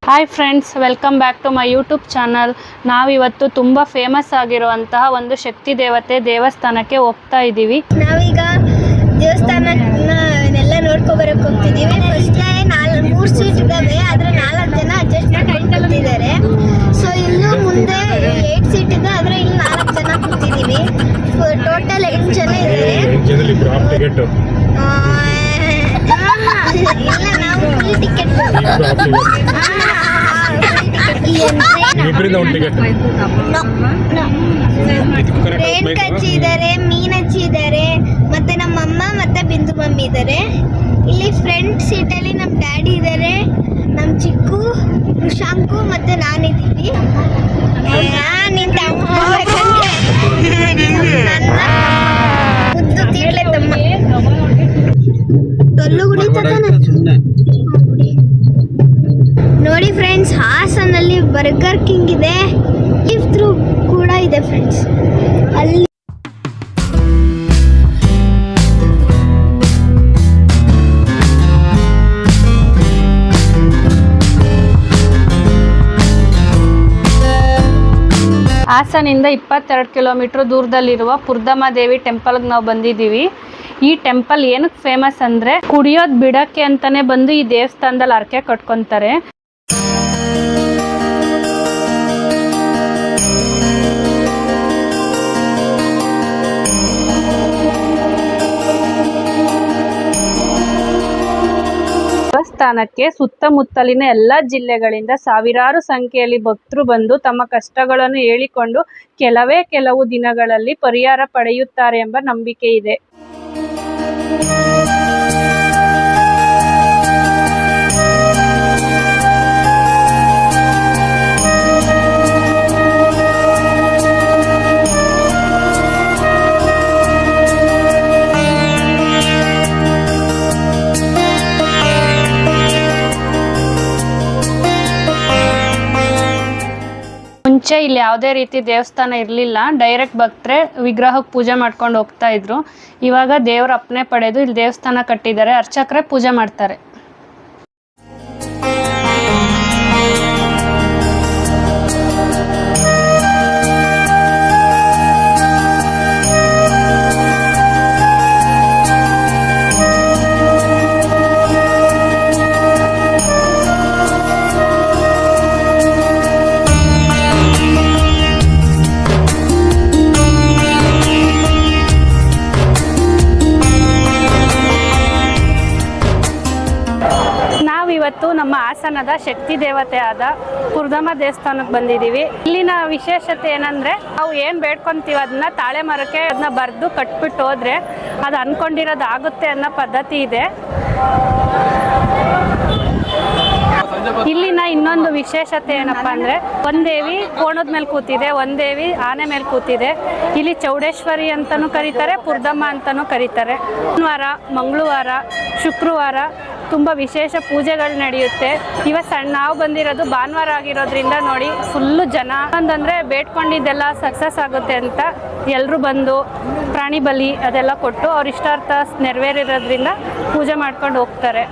Hi friends, welcome back to my YouTube channel. ನಾವಿವತ್ತು ತುಂಬ famous ಆಗಿರುವಂತಹ ಒಂದು ಶಕ್ತಿ ದೇವತೆ ದೇವಸ್ಥಾನಕ್ಕೆ ಹೋಗ್ತಾ ಇದ್ದೀವಿ. ನಾವೀಗ ದೇವಸ್ಥಾನನೆಲ್ಲ ನೋಡ್ಕೊಬರಕ್ಕೆ ಹೋಗ್ತಿದ್ದೀವಿ. ಫಸ್ಟ್ 3 ಸೀಟ್ ಇದ್ದಾವೆ, ಆದರೆ 4 ಜನ ಅಡ್ಜಸ್ಟ್ ಮಾಡ್ಕೊಂಡಿದ್ದಾರೆ. ಸೊ ಇಲ್ಲೂ ಮುಂದೆ 8 ಸೀಟ್ ಇದೆ, ಆದರೆ ಇಲ್ಲಿ 4 ಜನ ಕೂತಿದ್ದೀವಿ. ಟೋಟಲ್ 8 ಜನ ಇದ್ದಾರೆ. ಇಲ್ಲ, ನಾವು ಫುಲ್ ಟಿಕೆಟ್ ರೇಣುಕ ಅಜ್ಜಿ ಇದ್ದಾರೆ, ಮೀನಜ್ಜಿ ಇದ್ದಾರೆ, ಮತ್ತೆ ನಮ್ಮಮ್ಮ ಮತ್ತೆ ಬಿಂದು ಮಮ್ಮಿ ಇದ್ದಾರೆ. ಇಲ್ಲಿ ಫ್ರಂಟ್ ಸೀಟಲ್ಲಿ ನಮ್ಮ ಡ್ಯಾಡಿ ಇದ್ದಾರೆ, ನಮ್ಮ ಚಿಕ್ಕು, ಋಷಾಂಕು ಮತ್ತೆ ನಾನಿದ್ದೀವಿ. ನಿಂತ ಮುದ್ದು ತೀರ್ಲೆ ತಮ್ಮ ಡೊಲ್ಲು ನೋಡಿ ಫ್ರೆಂಡ್ಸ್, ಹಾಸನಲ್ಲಿ ಬರ್ಗರ್ ಕಿಂಗ್ ಇದೆ, ಲಿಫ್ಟ್ ಥ್ರೂ ಕೂಡ ಇದೆ ಫ್ರೆಂಡ್ಸ್. ಅಲ್ಲಿ ಹಾಸನಿಂದ 22 ಕಿಲೋಮೀಟರ್ ದೂರದಲ್ಲಿರುವ ಪುರ್ದಮಾದೇವಿ ಟೆಂಪಲ್ಗೆ ನಾವು ಬಂದಿದ್ದೀವಿ. ಈ ಟೆಂಪಲ್ ಏನಕ್ಕೆ ಫೇಮಸ್ ಅಂದರೆ, ಕುಡಿಯೋದು ಬಿಡೋಕ್ಕೆ ಅಂತಲೇ ಬಂದು ಈ ದೇವಸ್ಥಾನದಲ್ಲಿ ಹರಕೆ ಕಟ್ಕೊತಾರೆ. ದೇವಸ್ಥಾನಕ್ಕೆ ಸುತ್ತಮುತ್ತಲಿನ ಎಲ್ಲ ಜಿಲ್ಲೆಗಳಿಂದ ಸಾವಿರಾರು ಸಂಖ್ಯೆಯಲ್ಲಿ ಭಕ್ತರು ಬಂದು ತಮ್ಮ ಕಷ್ಟಗಳನ್ನು ಹೇಳಿಕೊಂಡು ಕೆಲವು ದಿನಗಳಲ್ಲಿ ಪರಿಹಾರ ಪಡೆಯುತ್ತಾರೆ ಎಂಬ ನಂಬಿಕೆ ಇದೆ. ಮುಂಚೆ ಇಲ್ಲಿ ಯಾವುದೇ ರೀತಿ ದೇವಸ್ಥಾನ ಇರಲಿಲ್ಲ. ಡೈರೆಕ್ಟ್ ಭಕ್ತರೆ ವಿಗ್ರಹಕ್ಕೆ ಪೂಜೆ ಮಾಡ್ಕೊಂಡು ಹೋಗ್ತಾ ಇದ್ರು. ಇವಾಗ ದೇವರ ಅಪ್ಪಣೆ ಪಡೆದು ಇಲ್ಲಿ ದೇವಸ್ಥಾನ ಕಟ್ಟಿದ್ದಾರೆ. ಅರ್ಚಕರೇ ಪೂಜೆ ಮಾಡ್ತಾರೆ. ಇವತ್ತು ನಮ್ಮ ಹಾಸನದ ಶಕ್ತಿ ದೇವತೆ ಆದ ಪುರ್ದಮ್ಮ ದೇವಸ್ಥಾನಕ್ಕೆ ಬಂದಿದ್ದೀವಿ. ಇಲ್ಲಿನ ವಿಶೇಷತೆ ಏನಂದರೆ, ನಾವು ಏನು ಬೇಡ್ಕೊಂತೀವಿ ಅದನ್ನ ತಾಳೆ ಮರಕ್ಕೆ ಅದನ್ನ ಬರೆದು ಕಟ್ಬಿಟ್ಟು ಹೋದರೆ ಅದು ಅಂದ್ಕೊಂಡಿರೋದು ಆಗುತ್ತೆ ಅನ್ನೋ ಪದ್ಧತಿ ಇದೆ. ಇಲ್ಲಿನ ಇನ್ನೊಂದು ವಿಶೇಷತೆ ಏನಪ್ಪಾ ಅಂದರೆ, ಒಂದು ದೇವಿ ಕೋಣದ ಮೇಲೆ ಕೂತಿದೆ, ಒಂದು ದೇವಿ ಆನೆ ಮೇಲೆ ಕೂತಿದೆ. ಇಲ್ಲಿ ಚೌಡೇಶ್ವರಿ ಅಂತಲೂ ಕರೀತಾರೆ, ಪುರ್ದಮ್ಮ ಅಂತಲೂ ಕರೀತಾರೆ. ಶನಿವಾರ, ಮಂಗಳವಾರ, ಶುಕ್ರವಾರ ತುಂಬ ವಿಶೇಷ ಪೂಜೆಗಳು ನಡೆಯುತ್ತೆ. ನಾವು ಬಂದಿರೋದು ಭಾನುವಾರ ಆಗಿರೋದ್ರಿಂದ ನೋಡಿ ಫುಲ್ಲು ಜನ. ಅಂತಂದರೆ ಬೇಡ್ಕೊಂಡಿದ್ದೆಲ್ಲ ಸಕ್ಸಸ್ ಆಗುತ್ತೆ ಅಂತ ಎಲ್ಲರೂ ಬಂದು ಪ್ರಾಣಿ ಬಲಿ ಅದೆಲ್ಲ ಕೊಟ್ಟು ಅವ್ರ ಇಷ್ಟಾರ್ಥ ನೆರವೇರಿರೋದ್ರಿಂದ ಪೂಜೆ ಮಾಡ್ಕೊಂಡು ಹೋಗ್ತಾರೆ.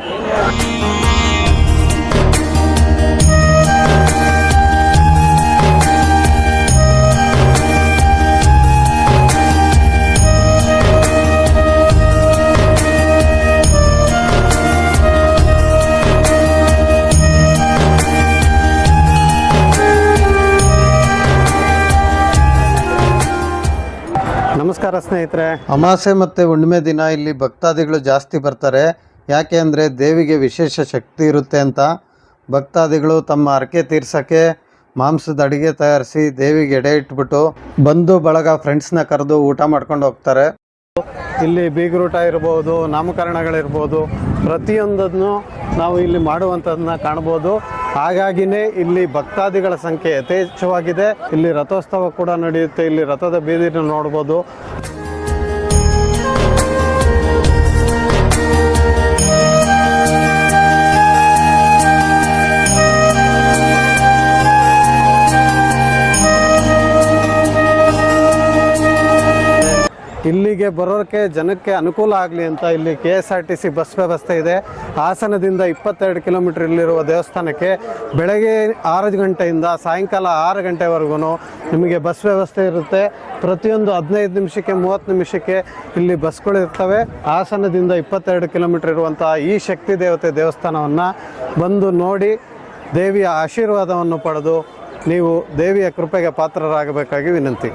ನಮಸ್ಕಾರ ಸ್ನೇಹಿತರೆ. ಅಮಾವಾಸ್ಯೆ ಮತ್ತು ಹುಣ್ಣಿಮೆ ದಿನ ಇಲ್ಲಿ ಭಕ್ತಾದಿಗಳು ಜಾಸ್ತಿ ಬರ್ತಾರೆ. ಯಾಕೆ ಅಂದರೆ ದೇವಿಗೆ ವಿಶೇಷ ಶಕ್ತಿ ಇರುತ್ತೆ ಅಂತ. ಭಕ್ತಾದಿಗಳು ತಮ್ಮ ಹರಕೆ ತೀರ್ಸೋಕ್ಕೆ ಮಾಂಸದ ಅಡುಗೆ ತಯಾರಿಸಿ ದೇವಿಗೆ ಎಡೆ ಇಟ್ಬಿಟ್ಟು ಬಂದು ಬಳಗ ಫ್ರೆಂಡ್ಸ್ನ ಕರೆದು ಊಟ ಮಾಡ್ಕೊಂಡು ಹೋಗ್ತಾರೆ. ಇಲ್ಲಿ ಬೀಗರೂಟ ಇರ್ಬೋದು, ನಾಮಕರಣಗಳಿರ್ಬೋದು, ಪ್ರತಿಯೊಂದನ್ನು ನಾವು ಇಲ್ಲಿ ಮಾಡುವಂಥದ್ದನ್ನ ಕಾಣ್ಬೋದು. ಹಾಗಾಗಿನೇ ಇಲ್ಲಿ ಭಕ್ತಾದಿಗಳ ಸಂಖ್ಯೆ ಯಥೇಚ್ಛವಾಗಿದೆ. ಇಲ್ಲಿ ರಥೋತ್ಸವ ಕೂಡ ನಡೆಯುತ್ತೆ. ಇಲ್ಲಿ ರಥದ ಬೀದಿನ ನೋಡ್ಬೋದು. ಇಲ್ಲಿಗೆ ಬರೋಕ್ಕೆ ಜನಕ್ಕೆ ಅನುಕೂಲ ಆಗಲಿ ಅಂತ ಇಲ್ಲಿ KSRTC ಬಸ್ ವ್ಯವಸ್ಥೆ ಇದೆ. ಹಾಸನದಿಂದ 22 ಕಿಲೋಮೀಟರ್ ಇಲ್ಲಿರುವ ದೇವಸ್ಥಾನಕ್ಕೆ ಬೆಳಗ್ಗೆ 6 ಗಂಟೆಯಿಂದ ಸಾಯಂಕಾಲ 6 ಗಂಟೆವರೆಗೂ ನಿಮಗೆ ಬಸ್ ವ್ಯವಸ್ಥೆ ಇರುತ್ತೆ. ಪ್ರತಿಯೊಂದು 15 ನಿಮಿಷಕ್ಕೆ 30 ನಿಮಿಷಕ್ಕೆ ಇಲ್ಲಿ ಬಸ್ಗಳು ಇರ್ತವೆ. ಹಾಸನದಿಂದ 22 ಕಿಲೋಮೀಟರ್ ಇರುವಂಥ ಈ ಶಕ್ತಿ ದೇವತೆ ದೇವಸ್ಥಾನವನ್ನು ಬಂದು ನೋಡಿ ದೇವಿಯ ಆಶೀರ್ವಾದವನ್ನು ಪಡೆದು ನೀವು ದೇವಿಯ ಕೃಪೆಗೆ ಪಾತ್ರರಾಗಬೇಕಾಗಿ ವಿನಂತಿ.